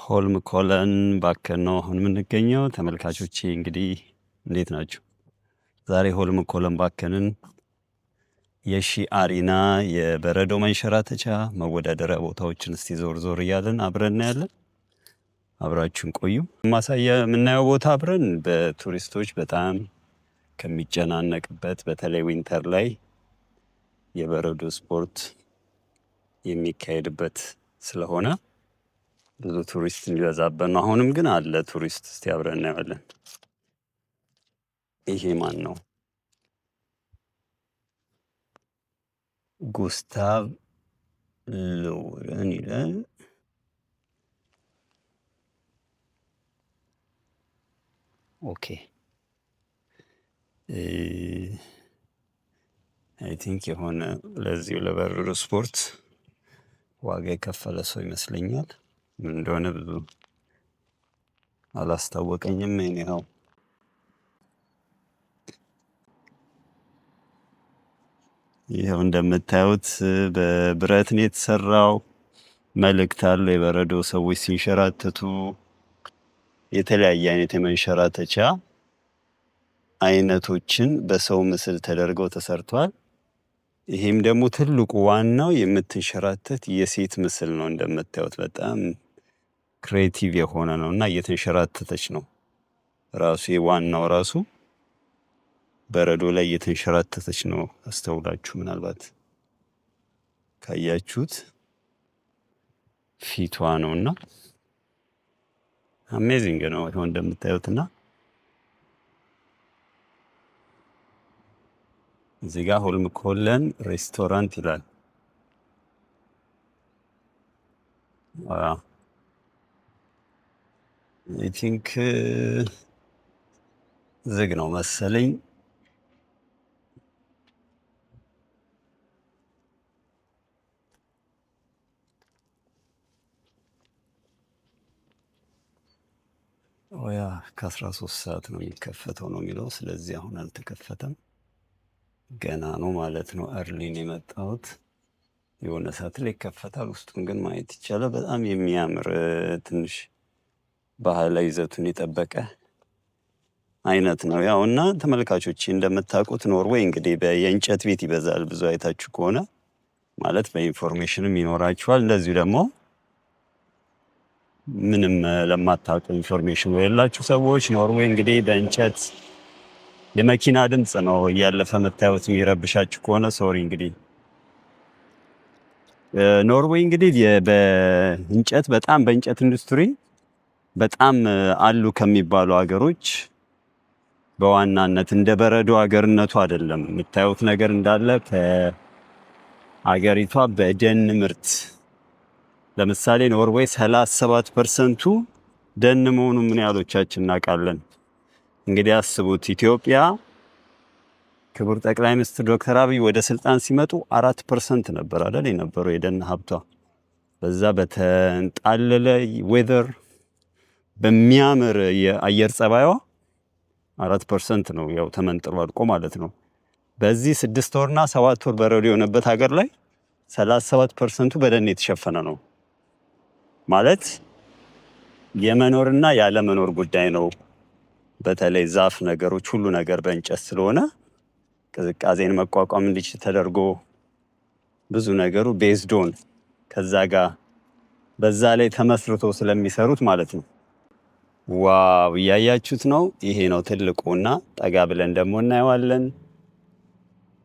ሆልም ኮለን ባከን ነው አሁን የምንገኘው። ተመልካቾቼ እንግዲህ እንዴት ናችሁ? ዛሬ ሆልም ኮለን ባከንን የሺ አሪና የበረዶ መንሸራተቻ መወዳደሪያ ቦታዎችን እስቲ ዞር ዞር እያለን አብረን እናያለን። አብራችሁን ቆዩ። ማሳያ የምናየው ቦታ አብረን በቱሪስቶች በጣም ከሚጨናነቅበት በተለይ ዊንተር ላይ የበረዶ ስፖርት የሚካሄድበት ስለሆነ ብዙ ቱሪስት የሚበዛበት ነው። አሁንም ግን አለ ቱሪስት። እስቲ አብረን እናያለን። ይሄ ማን ነው? ጉስታቭ ሎረን ይላል። ኦኬ አይ ቲንክ የሆነ ለዚሁ ለበረዶ ስፖርት ዋጋ የከፈለ ሰው ይመስለኛል። ምን እንደሆነ ብዙ አላስታወቀኝም። እኔው ይሄው እንደምታዩት በብረት ነው የተሰራው። መልእክት አለው። የበረዶ ሰዎች ሲንሸራተቱ የተለያየ አይነት የመንሸራተቻ አይነቶችን በሰው ምስል ተደርገው ተሰርቷል። ይሄም ደግሞ ትልቁ ዋናው የምትንሸራተት የሴት ምስል ነው። እንደምታዩት በጣም ክሬቲቭ የሆነ ነው እና እየተንሸራተተች ነው። ራሱ ዋናው ራሱ በረዶ ላይ እየተንሸራተተች ነው። አስተውላችሁ ምናልባት ካያችሁት ፊቷ ነውና አሜዚንግ ነው። ይሄው እንደምታዩትና እዚህ ጋር ሆልም ኮለን ሬስቶራንት ይላል። አይ ቲንክ ዝግ ነው መሰለኝ። ኦያ ከ13 ሰዓት ነው የሚከፈተው ነው የሚለው። ስለዚህ አሁን አልተከፈተም፣ ገና ነው ማለት ነው። አርሊን የመጣሁት የሆነ ሰዓት ላይ ይከፈታል። ውስጡን ግን ማየት ይቻላል። በጣም የሚያምር ትንሽ ባህላዊ ይዘቱን የጠበቀ አይነት ነው። ያው እና ተመልካቾች እንደምታውቁት ኖርዌይ እንግዲህ የእንጨት ቤት ይበዛል። ብዙ አይታችሁ ከሆነ ማለት በኢንፎርሜሽንም ይኖራችኋል። እንደዚሁ ደግሞ ምንም ለማታውቁ ኢንፎርሜሽን የሌላችሁ ሰዎች ኖርዌይ እንግዲህ በእንጨት የመኪና ድምፅ ነው እያለፈ መታየት የሚረብሻችሁ ከሆነ ሶሪ። እንግዲህ ኖርዌይ እንግዲህ በእንጨት በጣም በእንጨት ኢንዱስትሪ በጣም አሉ ከሚባሉ ሀገሮች በዋናነት እንደ በረዶ ሀገርነቱ አይደለም የምታዩት ነገር እንዳለ ከሀገሪቷ በደን ምርት ለምሳሌ ኖርዌይ 37% ደን መሆኑ ምን ያህሎቻችን እናውቃለን? እንግዲህ አስቡት። ኢትዮጵያ ክቡር ጠቅላይ ሚኒስትር ዶክተር አብይ ወደ ስልጣን ሲመጡ 4% ነበር አይደል የነበረው የደን ሀብቷ። በዛ በተንጣለለ ዌዘር በሚያምር የአየር ጸባይዋ 4% ነው ያው ተመንጥሮ አልቆ ማለት ነው። በዚህ 6 ወርና 7 ወር በረዶ የሆነበት ሀገር ላይ 37% በደን የተሸፈነ ነው ማለት የመኖርና ያለመኖር ጉዳይ ነው። በተለይ ዛፍ ነገሮች ሁሉ ነገር በእንጨት ስለሆነ ቅዝቃዜን መቋቋም እንዲችል ተደርጎ ብዙ ነገሩ ቤዝዶን ከዛ ጋር በዛ ላይ ተመስርቶ ስለሚሰሩት ማለት ነው። ዋው እያያችሁት ነው። ይሄ ነው ትልቁና ጠጋ ብለን ደግሞ እናየዋለን።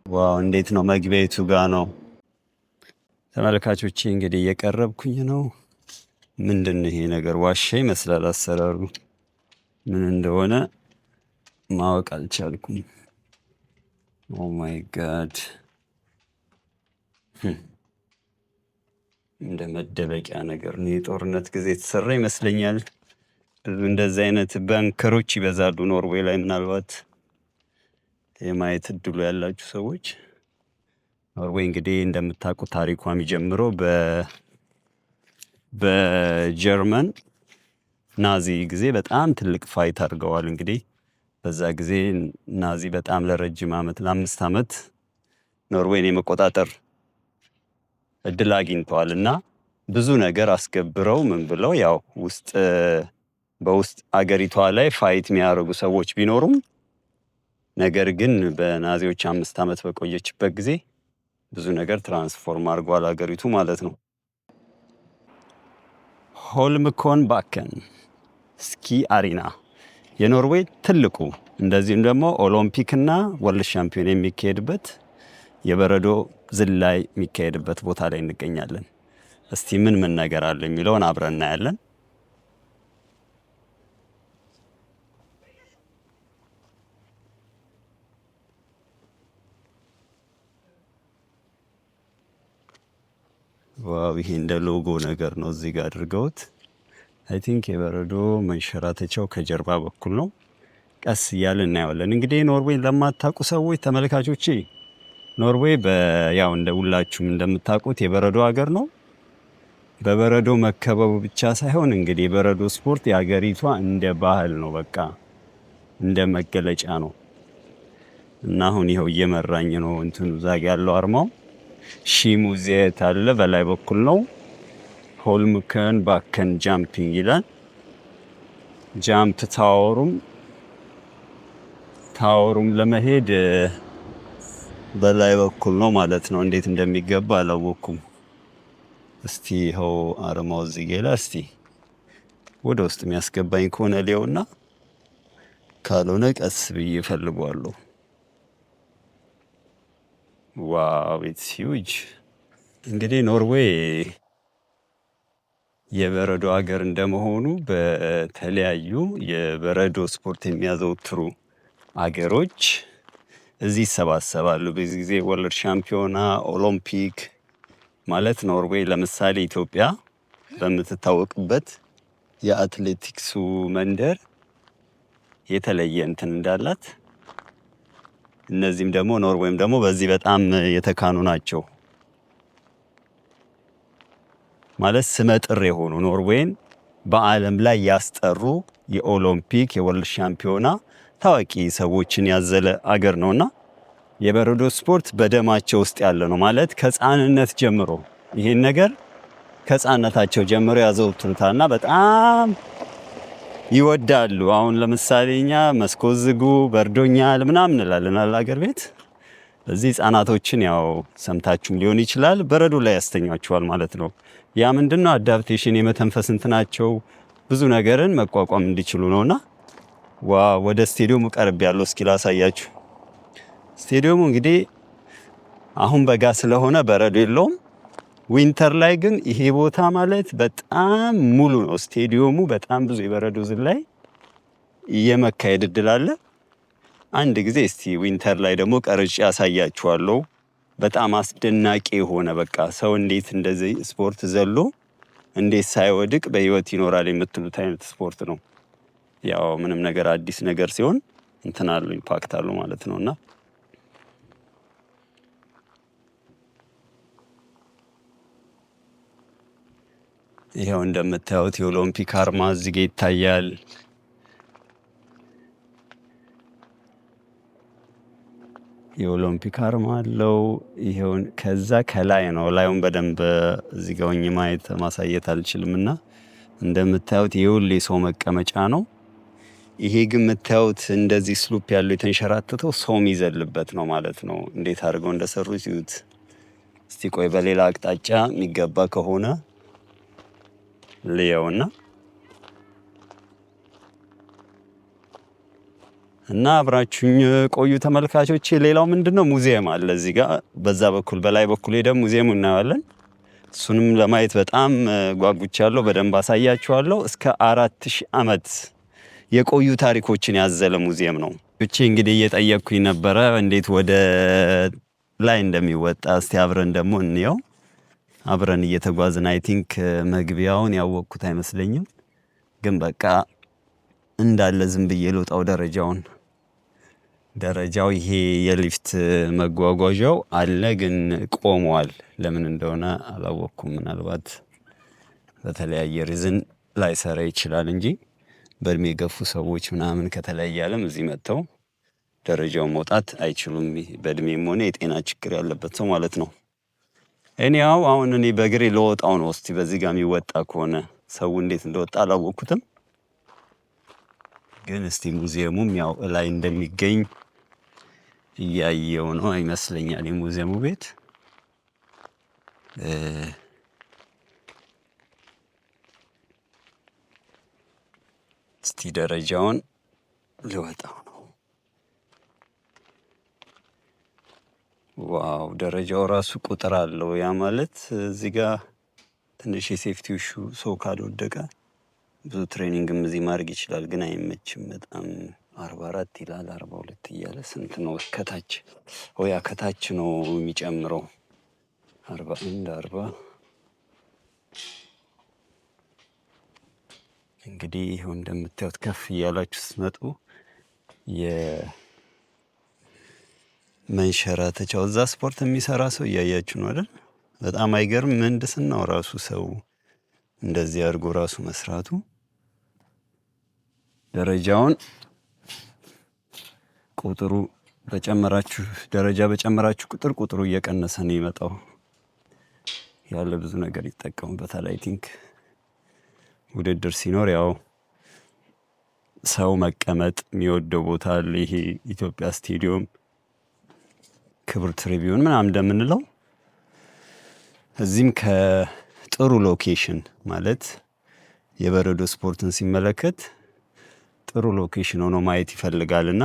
ዋው እንዴት ነው! መግቢያቱ ጋር ነው። ተመልካቾቼ እንግዲህ እየቀረብኩኝ ነው። ምንድን ይሄ ነገር? ዋሻ ይመስላል አሰራሩ። ምን እንደሆነ ማወቅ አልቻልኩም። ኦ ማይ ጋድ! እንደ መደበቂያ ነገር ነው። የጦርነት ጊዜ የተሰራ ይመስለኛል። ብዙ እንደዚህ አይነት ባንከሮች ይበዛሉ ኖርዌይ ላይ። ምናልባት የማየት እድሉ ያላችሁ ሰዎች ኖርዌይ እንግዲህ እንደምታውቁት ታሪኳ የሚጀምረው በጀርመን ናዚ ጊዜ በጣም ትልቅ ፋይት አድርገዋል። እንግዲህ በዛ ጊዜ ናዚ በጣም ለረጅም ዓመት ለ5 ዓመት ኖርዌይን የመቆጣጠር እድል አግኝተዋል እና ብዙ ነገር አስገብረው ምን ብለው ያው በውስጥ አገሪቷ ላይ ፋይት የሚያደርጉ ሰዎች ቢኖሩም ነገር ግን በናዚዎች 5 ዓመት በቆየችበት ጊዜ ብዙ ነገር ትራንስፎርም አድርጓል አገሪቱ ማለት ነው። ሆልምኮን ባከን ስኪ አሪና የኖርዌይ ትልቁ እንደዚህም ደግሞ ኦሎምፒክ እና ወርልድ ሻምፒዮን የሚካሄድበት የበረዶ ዝላይ የሚካሄድበት ቦታ ላይ እንገኛለን። እስቲ ምን ነገር አለ የሚለውን አብረን እናያለን። ዋው ይሄ እንደ ሎጎ ነገር ነው እዚህ ጋር አድርገውት። አይ ቲንክ የበረዶ መንሸራተቻው ከጀርባ በኩል ነው። ቀስ እያልን እናየዋለን። እንግዲህ ኖርዌይን ለማታውቁ ሰዎች ተመልካቾቼ ኖርዌይ ያው እንደ ሁላችሁም እንደምታውቁት የበረዶ ሀገር ነው። በበረዶ መከበቡ ብቻ ሳይሆን እንግዲህ የበረዶ ስፖርት የሀገሪቷ እንደ ባህል ነው፣ በቃ እንደ መገለጫ ነው። እና አሁን ይኸው እየመራኝ ነው እንትኑ ዛግ ያለው አርማው ሺሙዜት አለ በላይ በኩል ነው። ሆልምከን ባከን ጃምፒንግ ይላል። ጃምፕ ታወሩም ለመሄድ በላይ በኩል ነው ማለት ነው። እንዴት እንደሚገባ አላወኩም። እስቲ ይኸው አርማው እዚህ ጋር እስቲ ወደ ውስጥ የሚያስገባኝ ከሆነ ሊሆንና ካልሆነ ቀስ ብዬ እፈልገዋለሁ። ዋው ኢትስ ሂውጅ። እንግዲህ ኖርዌይ የበረዶ ሀገር እንደመሆኑ በተለያዩ የበረዶ ስፖርት የሚያዘወትሩ አገሮች እዚህ ይሰባሰባሉ። በዚህ ጊዜ ወርልድ ሻምፒዮና፣ ኦሎምፒክ ማለት ኖርዌይ ለምሳሌ ኢትዮጵያ በምትታወቅበት የአትሌቲክሱ መንደር የተለየ እንትን እንዳላት እነዚህም ደግሞ ኖርዌይም ደግሞ በዚህ በጣም የተካኑ ናቸው። ማለት ስመጥር የሆኑ ኖርዌይን በዓለም ላይ ያስጠሩ የኦሎምፒክ የወርልድ ሻምፒዮና ታዋቂ ሰዎችን ያዘለ አገር ነውና የበረዶ ስፖርት በደማቸው ውስጥ ያለ ነው። ማለት ከሕፃንነት ጀምሮ ይሄን ነገር ከሕፃንነታቸው ጀምሮ ያዘውትሩታልና በጣም ይወዳሉ። አሁን ለምሳሌ እኛ መስኮት ዝጉ በርዶኛል ምናምን እንላለን አገር ቤት። እዚህ ሕፃናቶችን ያው ሰምታችሁም ሊሆን ይችላል በረዶ ላይ ያስተኛቸዋል ማለት ነው። ያ ምንድነው አዳፕቴሽን የመተንፈስ እንትናቸው ብዙ ነገርን መቋቋም እንዲችሉ ነውና ወደ ስቴዲየሙ ቀርብ ያለው እስኪ ላሳያችሁ። ስቴዲየሙ እንግዲህ አሁን በጋ ስለሆነ በረዶ የለውም። ዊንተር ላይ ግን ይሄ ቦታ ማለት በጣም ሙሉ ነው። ስቴዲየሙ በጣም ብዙ የበረዶ ዝላይ የመካሄድ እድል አለ። አንድ ጊዜ እስቲ ዊንተር ላይ ደግሞ ቀርጬ ያሳያችኋለሁ። በጣም አስደናቂ የሆነ በቃ ሰው እንዴት እንደዚህ ስፖርት ዘሎ እንዴት ሳይወድቅ በህይወት ይኖራል የምትሉት አይነት ስፖርት ነው። ያው ምንም ነገር አዲስ ነገር ሲሆን እንትን አለው ኢምፓክት አለው ማለት ነውና ይሄው እንደምታዩት የኦሎምፒክ አርማ እዚህ ጋር ይታያል። የኦሎምፒክ አርማ አለው። ይሄውን ከዛ ከላይ ነው ላዩን በደንብ እዚህ ጋር ሆኜ ማሳየት አልችልምና እንደምታዩት የሁሌ ሰው መቀመጫ ነው። ይሄ ግን የምታዩት እንደዚህ ስሉፕ ያለው የተንሸራተተው ሰው የሚዘልበት ነው ማለት ነው። እንዴት አድርገው እንደሰሩት ይዩት እስቲ። ቆይ በሌላ አቅጣጫ የሚገባ ከሆነ ልየውና እና አብራችሁኝ ቆዩ ተመልካቾቼ። ሌላው ምንድነው ሙዚየም አለ እዚህ ጋር በዛ በኩል በላይ በኩል ሄደን ሙዚየሙ እናያለን። እሱንም ለማየት በጣም ጓጉቻለሁ። በደንብ አሳያችኋለሁ። እስከ 4000 ዓመት የቆዩ ታሪኮችን ያዘለ ሙዚየም ነው። ብቻ እንግዲህ እየጠየቅኩኝ ነበረ እንዴት ወደ ላይ እንደሚወጣ። እስቲ አብረን ደግሞ እንየው። አብረን እየተጓዝን አይ ቲንክ መግቢያውን ያወቅኩት አይመስለኝም፣ ግን በቃ እንዳለ ዝም ብዬ ልውጣው ደረጃው ይሄ የሊፍት መጓጓዣው አለ ግን ቆሟል። ለምን እንደሆነ አላወቅኩም። ምናልባት በተለያየ ሪዝን ላይሰራ ይችላል እንጂ በእድሜ የገፉ ሰዎች ምናምን ከተለያየ ዓለም እዚህ መጥተው ደረጃውን መውጣት አይችሉም። በእድሜም ሆነ የጤና ችግር ያለበት ሰው ማለት ነው። እኔው አሁን እኔ በእግሬ ለወጣው ነው። እስቲ በዚህ ጋር የሚወጣ ከሆነ ሰው እንዴት እንደወጣ አላወቅኩትም፣ ግን እስቲ ሙዚየሙም ያው ላይ እንደሚገኝ እያየው ነው ይመስለኛል። የሙዚየሙ ቤት እስቲ ደረጃውን ልወጣው ነው። ዋው ደረጃው ራሱ ቁጥር አለው። ያ ማለት እዚህ ጋር ትንሽ የሴፍቲ ኢሹ ሰው ካልወደቀ ብዙ ትሬኒንግም እዚህ ማድረግ ይችላል፣ ግን አይመችም በጣም 44 ይላል 42 እያለ ስንት ነው ከታች? ያ ከታች ነው የሚጨምረው 41 40። እንግዲህ ይኸው እንደምታዩት ከፍ እያላችሁ ስትመጡ የመንሸራተቻው እዛ ስፖርት የሚሰራ ሰው እያያችሁ ነው አይደል? በጣም አይገርም? ምህንድስናው ራሱ ሰው እንደዚህ አድርጎ ራሱ መስራቱ። ደረጃውን ቁጥሩ በጨመራችሁ ደረጃ በጨመራችሁ ቁጥር ቁጥሩ እየቀነሰ ነው የመጣው። ያለ ብዙ ነገር ይጠቀሙበታል። አይ ቲንክ ውድድር ሲኖር ያው ሰው መቀመጥ የሚወደው ቦታ አለ። ይሄ ኢትዮጵያ ስቴዲየም፣ ክብር ትሪቢዩን ምናምን እንደምንለው እዚህም ከጥሩ ሎኬሽን ማለት የበረዶ ስፖርትን ሲመለከት ጥሩ ሎኬሽን ሆኖ ማየት ይፈልጋልና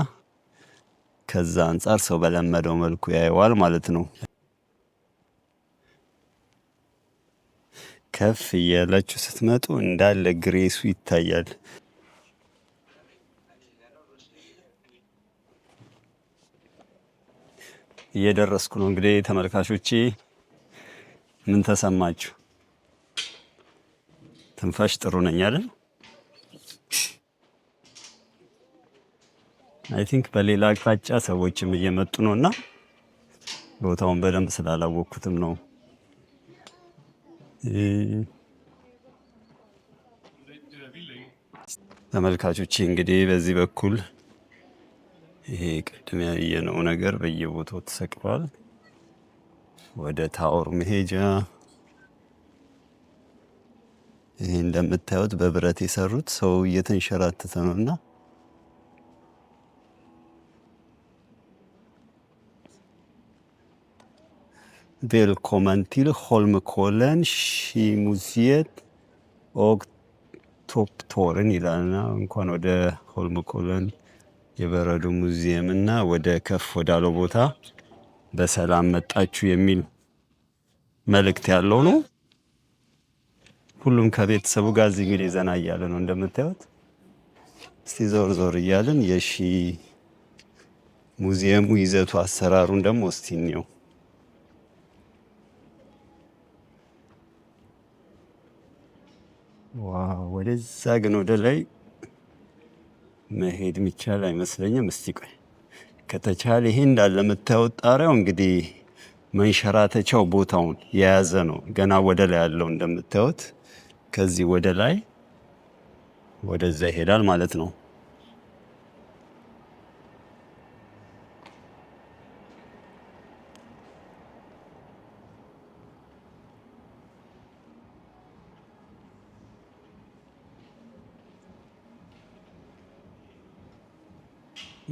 ከዛ አንጻር ሰው በለመደው መልኩ ያየዋል ማለት ነው። ከፍ እያላችሁ ስትመጡ እንዳለ ግሬሱ ይታያል። እየደረስኩ ነው እንግዲህ ተመልካቾቼ፣ ምን ተሰማችሁ? ትንፋሽ ጥሩ ነኝ አይደል? አይ ቲንክ በሌላ አቅጣጫ ሰዎችም እየመጡ ነውና ቦታውን በደንብ ስላላወቅኩትም ነው። ተመልካቾቼ እንግዲህ በዚህ በኩል ይሄ ቅድም ያየነው ነገር በየቦታው ተሰቅሏል። ወደ ታወር መሄጃ ይሄ እንደምታዩት በብረት የሰሩት ሰው እየተንሸራተተ ነውና ቬልኮመን ቲል ሆልምኮለን ሺሙዚየት ኦክ ቶፕቶርን ይላልና እንኳን ወደ ሆልምኮለን የበረዶ ሙዚየም እና ወደ ከፍ ወዳለው ቦታ በሰላም መጣችሁ የሚል መልእክት ያለው ነው። ሁሉም ከቤተሰቡ ጋር እዚህ እንግዲህ ዘና እያለ ነው እንደምታዩት። እስቲ ዞር ዞር እያልን የሺ ሙዚየሙ ይዘቱ አሰራሩን ደግሞ እስቲ እንየው። ዋው ወደዛ ግን ወደ ላይ መሄድ የሚቻል አይመስለኝም። እስቲ ቆይ ከተቻለ ይሄ እንዳለ የምታዩት ጣሪያው እንግዲህ መንሸራተቻው ቦታውን የያዘ ነው። ገና ወደ ላይ ያለው እንደምታዩት ከዚህ ወደ ላይ ወደዛ ይሄዳል ማለት ነው።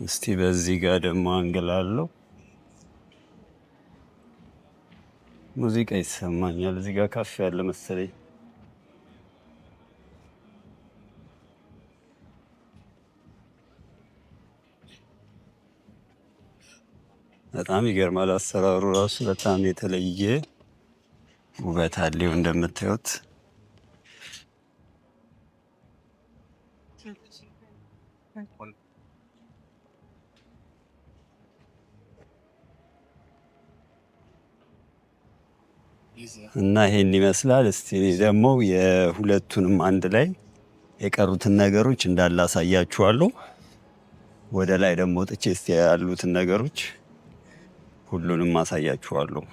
እስቲ በዚህ ጋር ደግሞ አንገላለው ሙዚቃ ይሰማኛል። እዚህ ጋር ካፌ ያለ መሰለኝ። በጣም ይገርማል። አሰራሩ ራሱ በጣም የተለየ ውበት አለው እንደምታዩት። እና ይሄን ይመስላል። እስቲ ደግሞ የሁለቱንም አንድ ላይ የቀሩትን ነገሮች እንዳለ አሳያችኋለሁ። ወደ ላይ ደግሞ ወጥቼ እስቲ ያሉትን ነገሮች ሁሉንም አሳያችኋለሁ።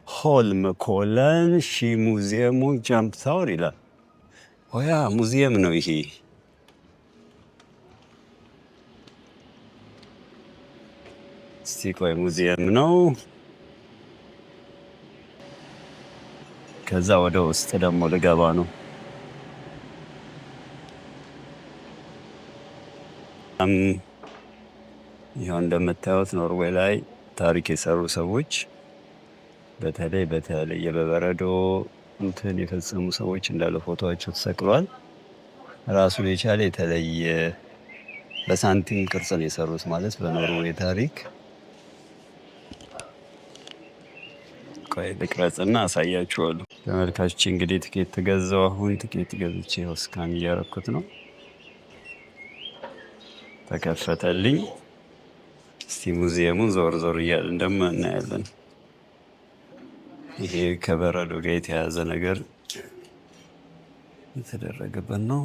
ሆልምኮለን ሺ ሙዚየሙ ጃምፕ ታወር ይላል። ያ ሙዚየም ነው ይሄ። እስቲ ቆይ ሙዚየም ነው። ከዛ ወደ ውስጥ ደግሞ ልገባ ነው። ይኸው እንደምታዩት ኖርዌይ ላይ ታሪክ የሰሩ ሰዎች በተለይ በበረዶ እንትን የፈጸሙ ሰዎች እንዳለ ፎቶቸው ተሰቅሏል። ራሱን የቻለ የተለየ በሳንቲም ቅርጽ ነው የሰሩት ማለት በኖርዌይ ታሪክ። ቆይ ልቅረጽና አሳያችኋለሁ። ተመልካቾች እንግዲህ ትኬት ገዛው። አሁን ትኬት ገዝቼ ስካን እያረኩት ነው። ተከፈተልኝ። እስቲ ሙዚየሙን ዞር ዞር እያልን ደግሞ እናያለን። ይሄ ከበረዶ ጋር የተያያዘ ነገር የተደረገበት ነው።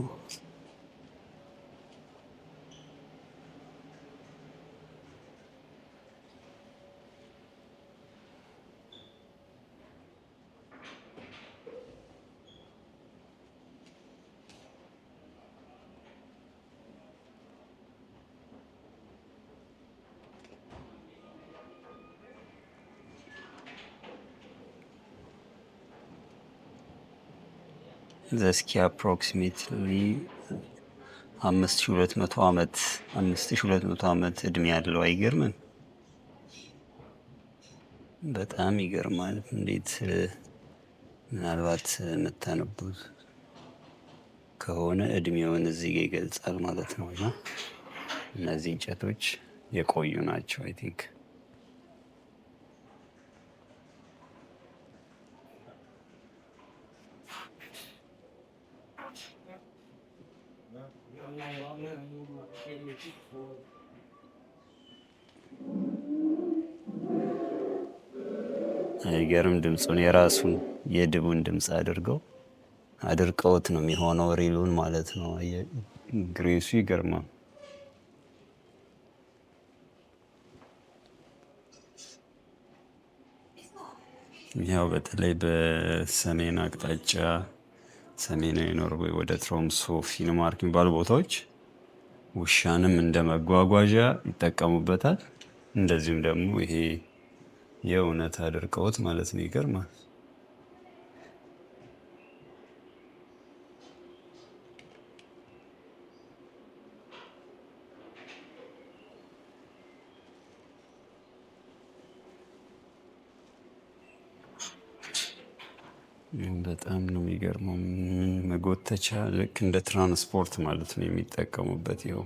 ዘስኪ አፕሮክሲሜትሊ 5200 ዓመት እድሜ ያለው አይገርምም? በጣም ይገርማል። እንዴት ምናልባት የምታነቡት ከሆነ እድሜውን እዚህ ጋር ይገልጻል ማለት ነው። እና እነዚህ እንጨቶች የቆዩ ናቸው። አይ ቲንክ አይገርም? ድምፁን የራሱን የድቡን ድምፅ አድርቀውት ነው የሚሆነው ሪሉን ማለት ነው። ግሬሱ ይገርማል። ያው በተለይ በሰሜን አቅጣጫ ሰሜናዊ ኖርዌይ ወደ ትሮምሶ ፊንማርክ የሚባሉ ቦታዎች ውሻንም እንደ መጓጓዣ ይጠቀሙበታል። እንደዚሁም ደግሞ ይሄ የእውነት አድርቀውት ማለት ነው። ይገርማል። በጣም ነው የሚገርመው። መጎተቻ ልክ እንደ ትራንስፖርት ማለት ነው የሚጠቀሙበት። ይኸው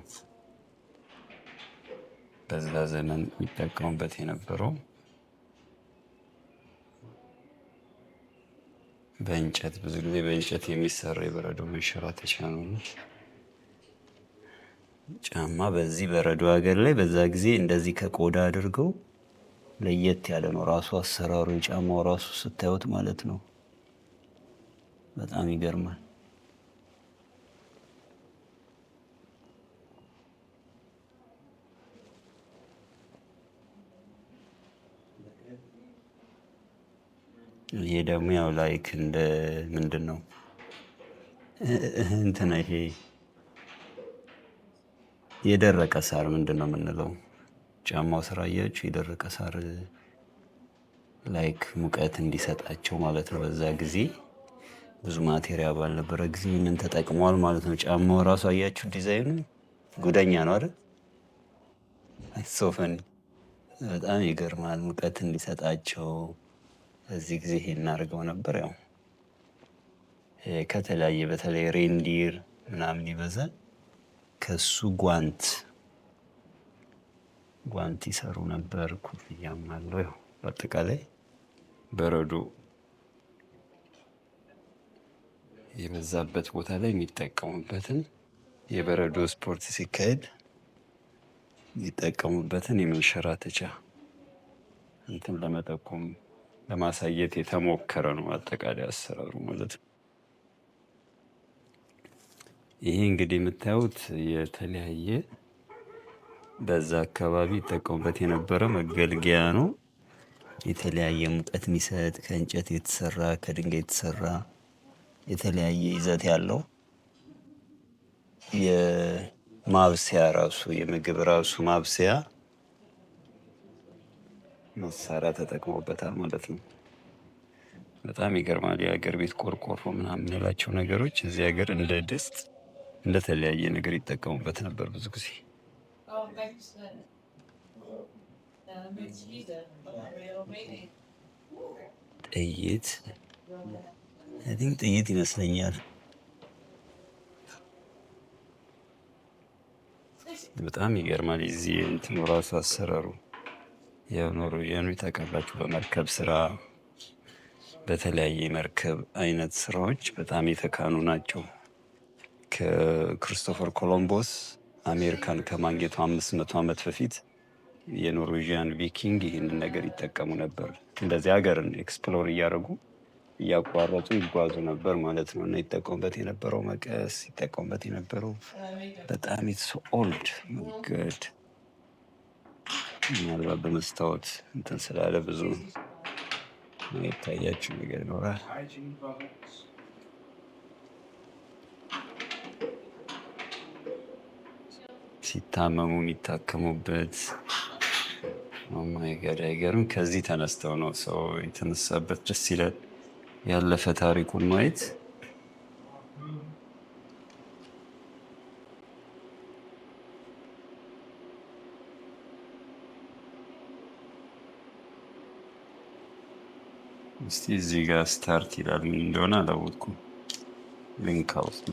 በዛ ዘመን የሚጠቀሙበት የነበረው በእንጨት ብዙ ጊዜ በእንጨት የሚሰራ የበረዶ መንሸራተቻ ነው። ጫማ በዚህ በረዶ ሀገር ላይ በዛ ጊዜ እንደዚህ ከቆዳ አድርገው ለየት ያለ ነው ራሱ አሰራሩ። የጫማው ራሱ ስታዩት ማለት ነው በጣም ይገርማል። ይሄ ደግሞ ያው ላይክ እንደ ምንድን ነው እንትን ይሄ የደረቀ ሳር ምንድን ነው የምንለው? ጫማው ስራ አያችሁ፣ የደረቀ ሳር ላይክ ሙቀት እንዲሰጣቸው ማለት ነው። በዛ ጊዜ ብዙ ማቴሪያል ባልነበረ ጊዜ ምን ተጠቅሟል ማለት ነው። ጫማው ራሱ አያችሁ ዲዛይኑ ጉደኛ ነው አይደል? አይሶፈን በጣም ይገርማል። ሙቀት እንዲሰጣቸው በዚህ ጊዜ ይሄን እናድርገው ነበር። ያው ከተለያየ በተለይ ሬንዲር ምናምን ይበዛል። ከሱ ጓንት ይሰሩ ነበር። ኩፍያም አለው። ያው በአጠቃላይ በረዶ የበዛበት ቦታ ላይ የሚጠቀሙበትን የበረዶ ስፖርት ሲካሄድ የሚጠቀሙበትን የመንሸራተቻ እንትን ለመጠቆም ለማሳየት የተሞከረ ነው። አጠቃላይ አሰራሩ ማለት ነው። ይሄ እንግዲህ የምታዩት የተለያየ በዛ አካባቢ ይጠቀሙበት የነበረ መገልገያ ነው። የተለያየ ሙቀት የሚሰጥ ከእንጨት የተሰራ ከድንጋይ የተሰራ የተለያየ ይዘት ያለው የማብሰያ ራሱ የምግብ ራሱ ማብሰያ መሳሪያ ተጠቅመውበታል ማለት ነው። በጣም ይገርማል። የሀገር ቤት ቆርቆሮ ምናምን የምንላቸው ነገሮች እዚህ ሀገር እንደ ድስት እንደተለያየ ነገር ይጠቀሙበት ነበር ብዙ ጊዜ። ጥይት አይ ቲንክ ጥይት ይመስለኛል። በጣም ይገርማል። የዚህ እንትኑ ራሱ አሰራሩ የኖርዌጂያኑ ታውቃላችሁ፣ በመርከብ ስራ በተለያየ መርከብ አይነት ስራዎች በጣም የተካኑ ናቸው። ከክሪስቶፈር ኮሎምቦስ አሜሪካን ከማግኘቱ 500 ዓመት በፊት የኖርዌጂያን ቪኪንግ ይህንን ነገር ይጠቀሙ ነበር። እንደዚህ ሀገርን ኤክስፕሎር እያደረጉ እያቋረጡ ይጓዙ ነበር ማለት ነው። እና ይጠቀሙበት የነበረው መቀስ፣ ይጠቀሙበት የነበረው በጣም ኢትስ ኦልድ መንገድ ምናልባት በመስታወት እንትን ስላለ ብዙ የታያችሁ ነገር ይኖራል። ሲታመሙ የሚታከሙበት ኦማይ ጋድ አይገርም። ከዚህ ተነስተው ነው ሰው የተነሳበት። ደስ ይላል ያለፈ ታሪኩን ማየት። እስቲ እዚህ ጋር ስታርት ይላል። ምን እንደሆነ አላወቅኩም። ሊንክ ውስጥ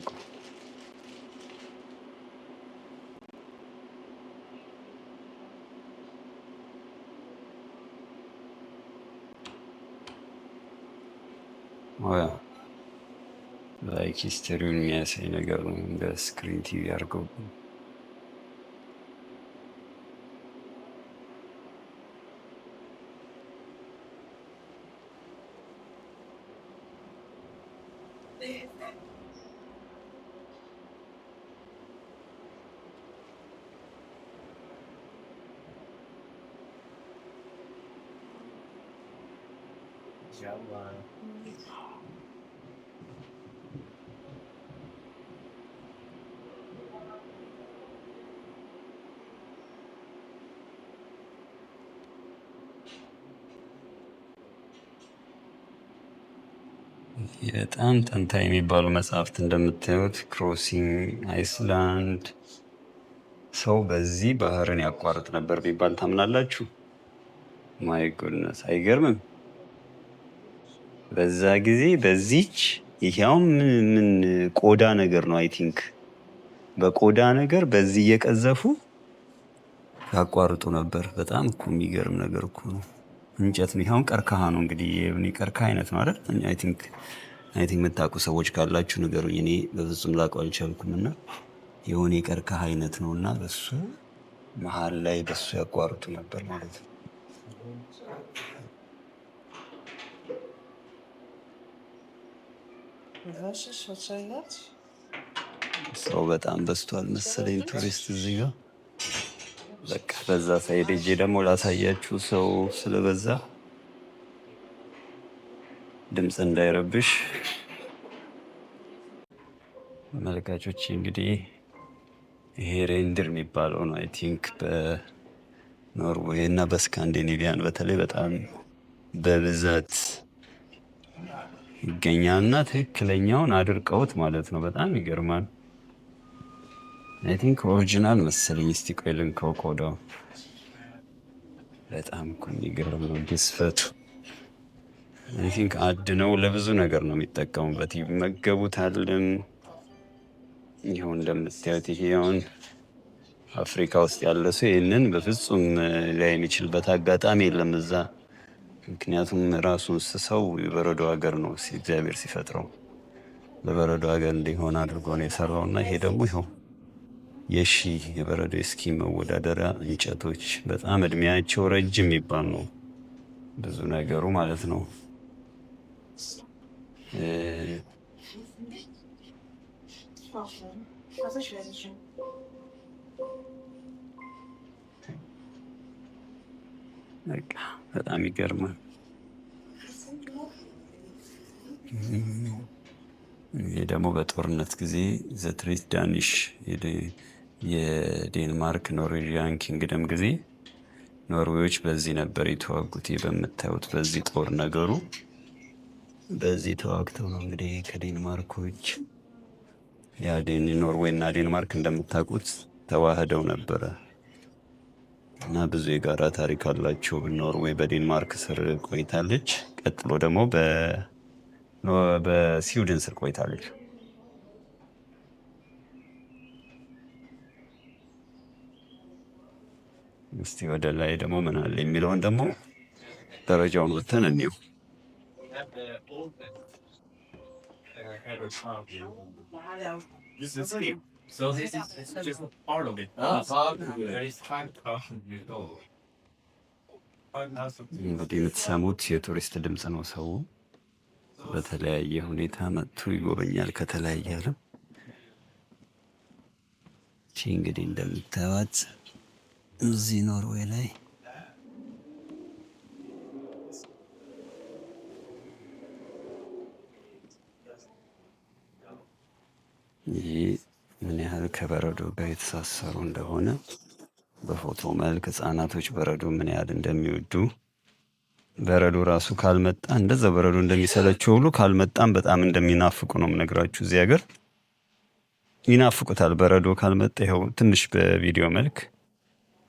ላይክ ሂስትሪውን የሚያሳይ ነገር ነው። እንደ ስክሪን ቲቪ አድርገው በጣም ጥንታዊ የሚባሉ መጽሐፍት እንደምታዩት ክሮሲንግ አይስላንድ ሰው በዚህ ባህርን ያቋርጥ ነበር ቢባል ታምናላችሁ? ማይ ጎድነስ አይገርምም? በዛ ጊዜ በዚች ይሄውም ምን ቆዳ ነገር ነው። አይ ቲንክ በቆዳ ነገር በዚህ እየቀዘፉ ያቋርጡ ነበር። በጣም እኮ የሚገርም ነገር እኮ ነው። እንጨት ነው። ይሄውን ቀርከሃ ነው እንግዲህ ቀርከሃ አይነት ነው አይደል? አይ ቲንክ የምታውቁ ሰዎች ካላችሁ ንገሩኝ። እኔ በፍጹም ላውቀው አልቻልኩም። እና የሆነ የቀርከሃ አይነት ነው እና በሱ መሀል ላይ በሱ ያቋርጡ ነበር ማለት ነው። ሰው በጣም በዝቷል መሰለኝ ቱሪስት እዚህ ጋር። በቃ በዛ ሳይድ ሄጄ ደግሞ ላሳያችሁ ሰው ስለበዛ ድምፅ እንዳይረብሽ ተመልካቾች። እንግዲህ ይሄ ሬንድር የሚባለው ነው። አይ ቲንክ በኖርዌይ እና በስካንዲኔቪያን በተለይ በጣም በብዛት ይገኛል እና ትክክለኛውን አድርቀውት ማለት ነው። በጣም ይገርማል። አይ ቲንክ ኦሪጂናል መሰለኝ። እስቲ ቆይ ልንካው ቆዳው። በጣም እኮ የሚገርም ነው ግዝፈቱ። አይ ቲንክ አድነው ለብዙ ነገር ነው የሚጠቀሙበት፣ ይመገቡታልም። ይኸው እንደምታዩት ይሄ አሁን አፍሪካ ውስጥ ያለ ሰው ይህንን በፍጹም ላይ የሚችልበት አጋጣሚ የለም እዛ። ምክንያቱም ራሱ እንስሳው የበረዶ ሀገር ነው እግዚአብሔር ሲፈጥረው በበረዶ ሀገር እንዲሆን አድርጎ ነው የሰራው። እና ይሄ ደግሞ ይኸው የበረዶ እስኪ መወዳደሪያ እንጨቶች በጣም እድሜያቸው ረጅም የሚባል ነው ብዙ ነገሩ ማለት ነው። በጣም ይገርማል። ይህ ደግሞ በጦርነት ጊዜ ዘትሬት ዳኒሽ የዴንማርክ ኖርዌጂያን ኪንግደም ጊዜ ኖርዌዮች በዚህ ነበር የተዋጉት። በምታዩት በዚህ ጦር ነገሩ በዚህ ተዋግተው ነው እንግዲህ ከዴንማርኮች ኖርዌይ እና ዴንማርክ እንደምታውቁት ተዋህደው ነበረ እና ብዙ የጋራ ታሪክ አላቸው። ኖርዌይ በዴንማርክ ስር ቆይታለች። ቀጥሎ ደግሞ በስዊድን ስር ቆይታለች። እስቲ ወደ ላይ ደግሞ ምን አለ የሚለውን ደግሞ ደረጃውን ወተን እንየው። እንግዲህ የምትሰሙት የቱሪስት ድምፅ ነው። ሰው በተለያየ ሁኔታ መጥቶ ይጎበኛል ከተለያየ ዓለም። እንግዲህ እንደምታዩት እዚህ ኖርዌይ ላይ ይህ ምን ያህል ከበረዶ ጋር የተሳሰሩ እንደሆነ በፎቶ መልክ ህፃናቶች በረዶ ምን ያህል እንደሚወዱ፣ በረዶ ራሱ ካልመጣ እንደዛ በረዶ እንደሚሰለቸው ሁሉ ካልመጣም በጣም እንደሚናፍቁ ነው የምነግራችሁ። እዚህ ሀገር ይናፍቁታል። በረዶ ካልመጣ ይኸው ትንሽ በቪዲዮ መልክ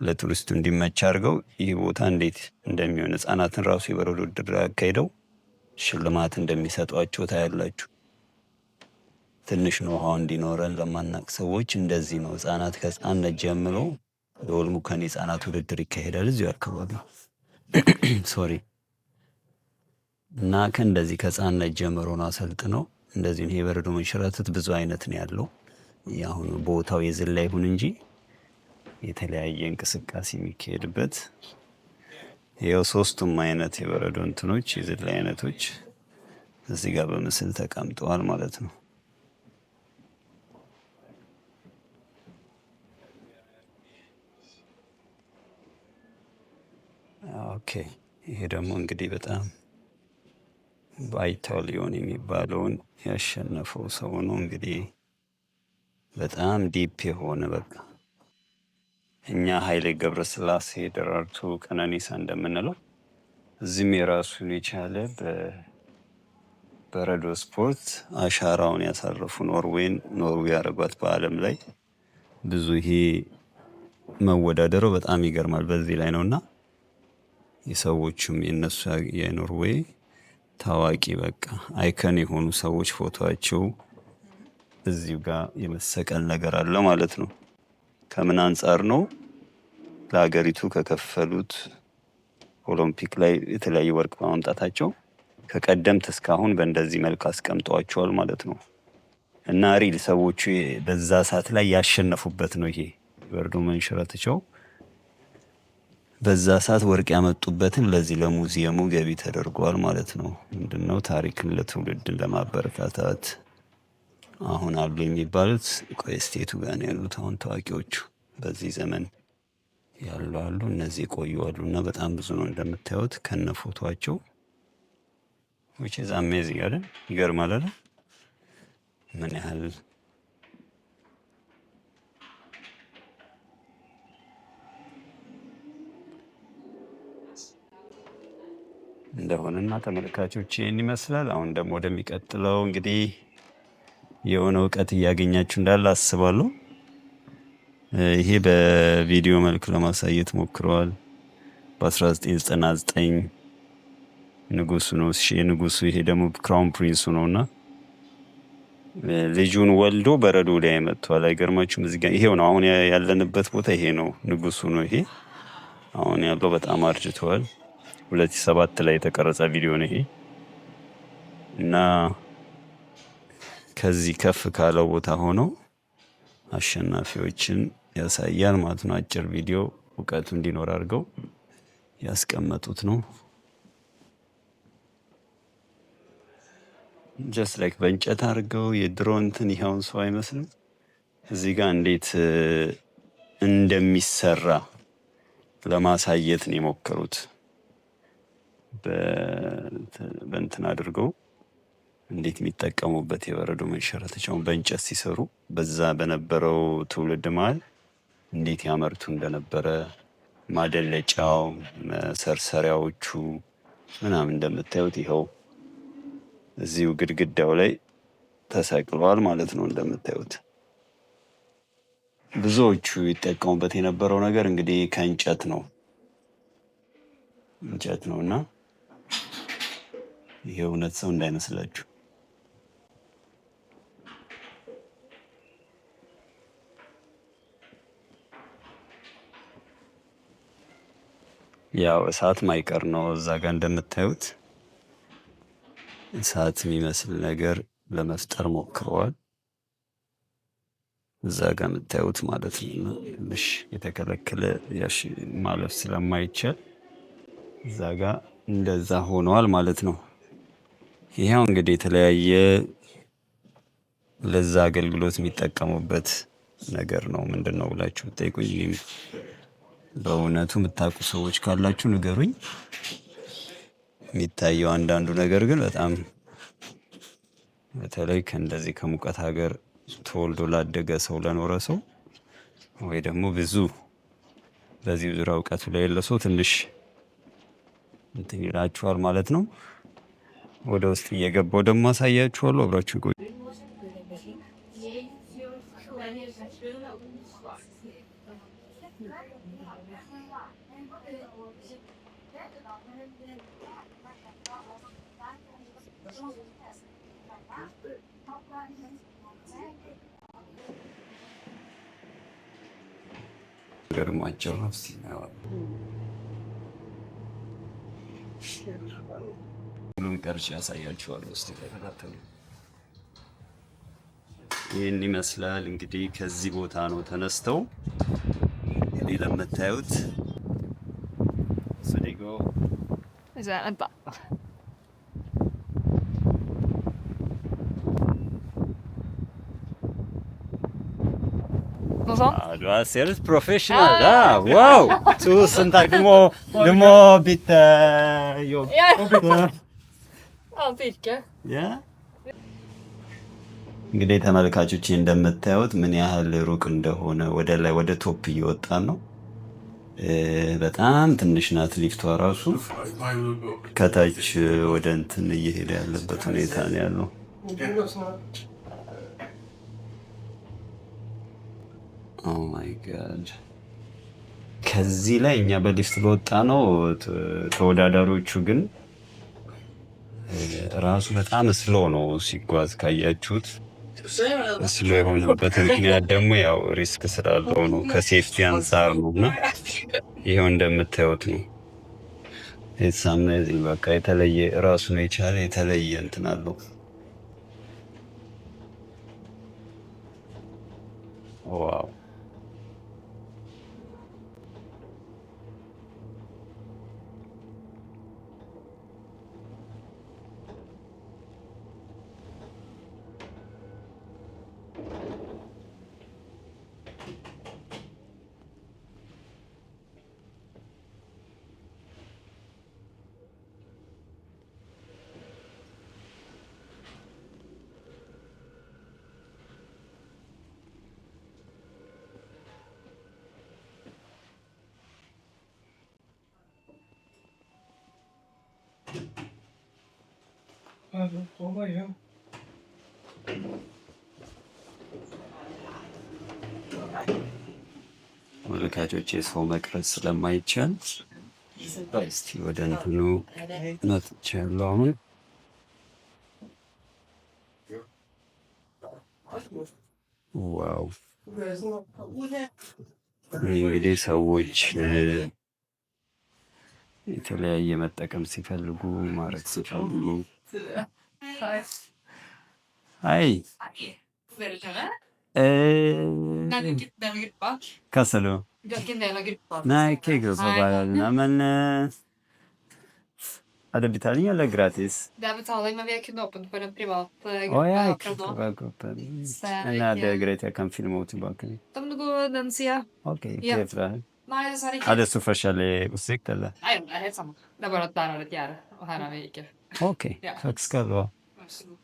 ለቱሪስቱ እንዲመች አድርገው ይህ ቦታ እንዴት እንደሚሆን ህፃናትን ራሱ የበረዶ ውድድር አካሂደው ሽልማት እንደሚሰጧቸው ታያላችሁ። ትንሽ ነው ውሃው እንዲኖረን ለማናቅ ሰዎች እንደዚህ ነው። ህፃናት ከህፃንነት ጀምሮ የኦልሙከን የህፃናት ውድድር ይካሄዳል እዚሁ አካባቢ ሶሪ እና ከእንደዚህ ከህፃንነት ጀምሮ ነው አሰልጥነው እንደዚህ ነው። የበረዶ መንሸራተት ብዙ አይነት ነው ያለው። አሁን ቦታው የዝላይ ይሁን እንጂ የተለያየ እንቅስቃሴ የሚካሄድበት ይኸው ሶስቱም አይነት የበረዶ እንትኖች የዝላይ አይነቶች እዚህ ጋር በምስል ተቀምጠዋል ማለት ነው። ኦኬ ይሄ ደግሞ እንግዲህ በጣም ባይታሊዮን የሚባለውን ያሸነፈው ሰው ነው። እንግዲህ በጣም ዲፕ የሆነ በቃ እኛ ኃይሌ ገብረስላሴ፣ ደራርቱ፣ ቀነኒሳ እንደምንለው እዚህም የራሱን የቻለ በበረዶ ስፖርት አሻራውን ያሳረፉ ኖርዌይ ያደረጓት በዓለም ላይ ብዙ ይሄ መወዳደሩ በጣም ይገርማል። በዚህ ላይ ነውና የሰዎችም የነሱ የኖርዌይ ታዋቂ በቃ አይከን የሆኑ ሰዎች ፎቶአቸው እዚሁ ጋር የመሰቀል ነገር አለ ማለት ነው። ከምን አንጻር ነው? ለሀገሪቱ ከከፈሉት ኦሎምፒክ ላይ የተለያዩ ወርቅ በማምጣታቸው ከቀደምት እስካሁን በእንደዚህ መልክ አስቀምጠዋቸዋል ማለት ነው። እና ሪል ሰዎቹ በዛ ሰዓት ላይ ያሸነፉበት ነው። ይሄ በረዶ መንሸራተቻው በዛ ሰዓት ወርቅ ያመጡበትን ለዚህ ለሙዚየሙ ገቢ ተደርጓል ማለት ነው። ምንድነው ታሪክን ለትውልድን ለማበረታታት አሁን አሉ የሚባሉት ስቴቱ ጋር ነው ያሉት። አሁን ታዋቂዎቹ በዚህ ዘመን ያሉ አሉ፣ እነዚህ ቆዩ አሉ እና በጣም ብዙ ነው እንደምታዩት ከነ ፎቶአቸው which is amazing አይደል? ይገርማል አይደል? ምን ያህል እንደሆነና ተመልካቾች ይህን ይመስላል። አሁን ደግሞ ወደሚቀጥለው እንግዲህ የሆነ እውቀት እያገኛችሁ እንዳለ አስባለሁ። ይሄ በቪዲዮ መልክ ለማሳየት ሞክረዋል። በ1999 ንጉሱ ነው ንጉሱ። ይሄ ደግሞ ክራውን ፕሪንሱ ነውና ልጁን ወልዶ በረዶ ላይ መጥቷል። አይገርማችሁም? እዚህ ጋር ይሄው ነው አሁን ያለንበት ቦታ ይሄ ነው። ንጉሱ ነው ይሄ። አሁን ያለው በጣም አርጅቷል። 2007 ላይ የተቀረጸ ቪዲዮ ነው ይሄ እና ከዚህ ከፍ ካለው ቦታ ሆኖ አሸናፊዎችን ያሳያል ማለት ነው። አጭር ቪዲዮ እውቀቱ እንዲኖር አድርገው ያስቀመጡት ነው። ጀስት ላይክ በእንጨት አድርገው የድሮ እንትን ይኸውን ሰው አይመስልም። እዚህ ጋር እንዴት እንደሚሰራ ለማሳየት ነው የሞከሩት። በእንትን አድርገው እንዴት የሚጠቀሙበት የበረዶ መንሸራተቻውን በእንጨት ሲሰሩ በዛ በነበረው ትውልድ መሀል እንዴት ያመርቱ እንደነበረ ማደለጫው፣ ሰርሰሪያዎቹ ምናምን እንደምታዩት ይኸው እዚሁ ግድግዳው ላይ ተሰቅሏል ማለት ነው። እንደምታዩት ብዙዎቹ ይጠቀሙበት የነበረው ነገር እንግዲህ ከእንጨት ነው እና ይሄ እውነት ሰው እንዳይመስላችሁ። ያው እሳት ማይቀር ነው። እዛ ጋር እንደምታዩት እሳት የሚመስል ነገር ለመፍጠር ሞክረዋል። እዛ ጋር የምታዩት ማለት ነው። ትንሽ የተከለከለ ማለፍ ስለማይቻል እዛ ጋር እንደዛ ሆነዋል ማለት ነው። ይሄው እንግዲህ የተለያየ ለዛ አገልግሎት የሚጠቀሙበት ነገር ነው። ምንድን ነው ብላችሁ ብትጠይቁኝ በእውነቱ የምታውቁ ሰዎች ካላችሁ ንገሩኝ። የሚታየው አንዳንዱ ነገር ግን በጣም በተለይ ከእንደዚህ ከሙቀት ሀገር ተወልዶ ላደገ ሰው ለኖረ ሰው ወይ ደግሞ ብዙ በዚህ ዙሪያ እውቀቱ ላይ ያለ ሰው ትንሽ እንትን ይላችኋል ማለት ነው። ወደ ውስጥ እየገባው ደግሞ አሳያችኋለሁ። አብራችሁ ቆዩ። ገርማቸው ነው። ሁሉም ቀርጬ ያሳያችኋለሁ። እስቲ ተከታተሉ። ይህን ይመስላል እንግዲህ ከዚህ ቦታ ነው ተነስተው እንግዲህ ለምታዩት ስዲጎ du har ser professional. Wow! Tusen takk. Du må bytte jobb. Annet yrke. እንግዲህ ተመልካቾች እንደምታዩት ምን ያህል ሩቅ እንደሆነ ወደ ላይ ወደ ቶፕ እየወጣን ነው። በጣም ትንሽ ናት ሊፍቷ ራሱ። ከታች ወደ እንትን እየሄደ ያለበት ሁኔታ ነው ያለው። ኦ ማይ ጋድ! ከዚህ ላይ እኛ በሊፍት ለወጣ ነው። ተወዳዳሪዎቹ ግን ራሱ በጣም ስሎ ነው ሲጓዝ ካያችሁት። ስሎ የሆነበት ምክንያት ደግሞ ያው ሪስክ ስላለው ነው፣ ከሴፍቲ አንጻር ነው። እና ይሄው እንደምታዩት ነው። የተሳምነዚህ በቃ የተለየ ራሱን የቻለ የተለየ እንትን አለው። ዋው! ተመልካቾች የሰው መቅረጽ ስለማይቻል እስቲ ወደ እንትኑ መጥቻለሁ። አሁን ዋው! እንግዲህ ሰዎች የተለያየ መጠቀም ሲፈልጉ ማድረግ ሲፈልጉ አይ Kassalo. Hvilken del av gruppa? Nei, ikke gruppa bare. Nei, men er det betaling eller gratis? Det er betaling, men vi er kun åpent for en privat gruppe Å, jeg er ikke akkurat nå. privat gruppe. Så Men er det greit, jeg kan filme henne tilbake? Da må du gå den sida. Ok, ikke Ja. fra her. Nei, dessverre ikke. Er det så forskjellig utsikt, eller? Nei, det er helt samme. Det er bare at der er det et gjerde, og her er vi ikke. Ok, Ja. takk skal du ha. Vær så god.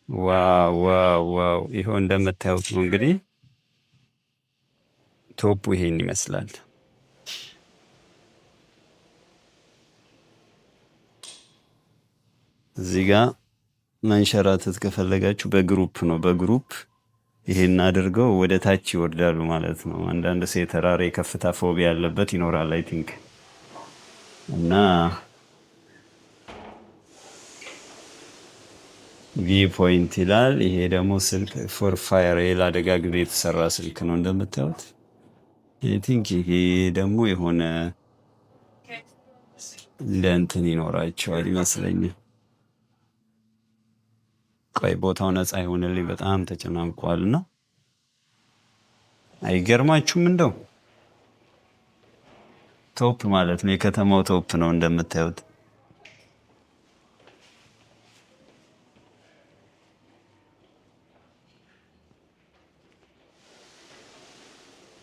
ዋው ዋው ዋው! ይኸው እንደምታዩት ነው እንግዲህ ቶፑ ይሄን ይመስላል። እዚህ ጋር መንሸራተት ከፈለጋችሁ በግሩፕ ነው። በግሩፕ ይሄን አድርገው ወደ ታች ይወርዳሉ ማለት ነው። አንዳንድ ሰው የተራራ የከፍታ ፎቢያ ያለበት ይኖራል አይ ቲንክ እና ቪው ፖይንት ይላል። ይሄ ደግሞ ስልክ ፎር ፋየር ለአደጋ ጊዜ የተሰራ ስልክ ነው እንደምታዩት። አይ ቲንክ ይሄ ደግሞ የሆነ ለእንትን ይኖራቸዋል ይመስለኛል። ቆይ ቦታው ነፃ ይሆንልኝ፣ በጣም ተጨናንቋልና አይገርማችሁም? እንደው ቶፕ ማለት ነው፣ የከተማው ቶፕ ነው እንደምታዩት።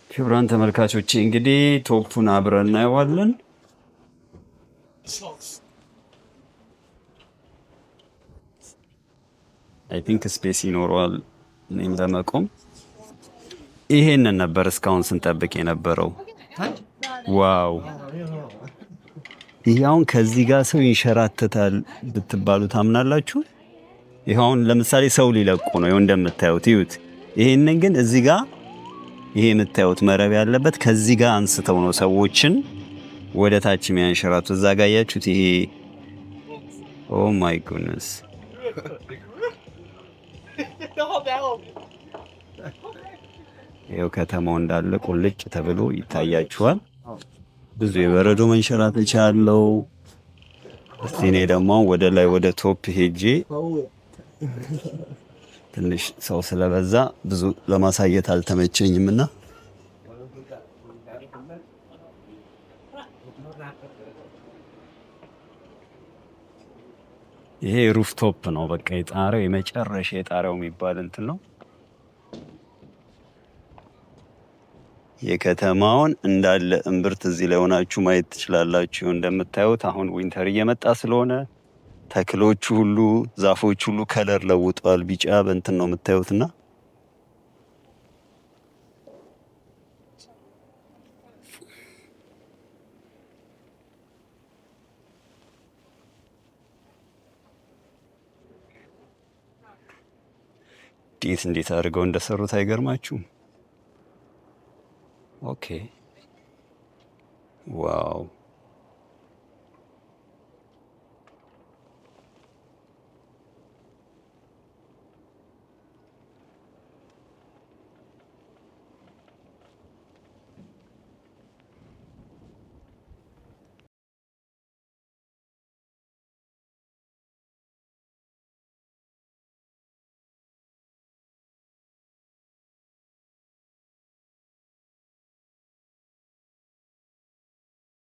ክቡራን ተመልካቾቼ እንግዲህ ቶፑን አብረን እናየዋለን። አይ ቲንክ ስፔስ ይኖረዋል እኔም ለመቆም። ይሄንን ነበር እስካሁን ስንጠብቅ የነበረው። ዋው! ይሄ አሁን ከዚህ ጋር ሰው ይንሸራተታል ብትባሉ ታምናላችሁ? ይሄ አሁን ለምሳሌ ሰው ሊለቁ ነው፣ ይኸው እንደምታዩት ይዩት። ይሄንን ግን እዚህ ጋር ይሄ የምታዩት መረብ ያለበት ከዚህ ጋር አንስተው ነው ሰዎችን ወደ ታች የሚያንሸራቱ። እዛ ጋር ያያችሁት ይሄ ኦ ማይ ጉድነስ። ይኸው ከተማው እንዳለ ቁልጭ ተብሎ ይታያችኋል። ብዙ የበረዶ መንሸራተቻ አለው። እስቲ እኔ ደግሞ ወደ ላይ ወደ ቶፕ ሄጄ ትንሽ ሰው ስለበዛ ብዙ ለማሳየት አልተመቸኝም እና ይሄ ሩፍ ቶፕ ነው። በቃ የጣሪያው የመጨረሻ የጣሪያው የሚባል እንትን ነው። የከተማውን እንዳለ እምብርት እዚህ ላይ ሆናችሁ ማየት ትችላላችሁ። እንደምታዩት አሁን ዊንተር እየመጣ ስለሆነ ተክሎቹ ሁሉ ዛፎች ሁሉ ከለር ለውጧል። ቢጫ በእንትን ነው የምታዩትና እንዴት አድርገው እንደሰሩት አይገርማችሁም? ኦኬ ዋው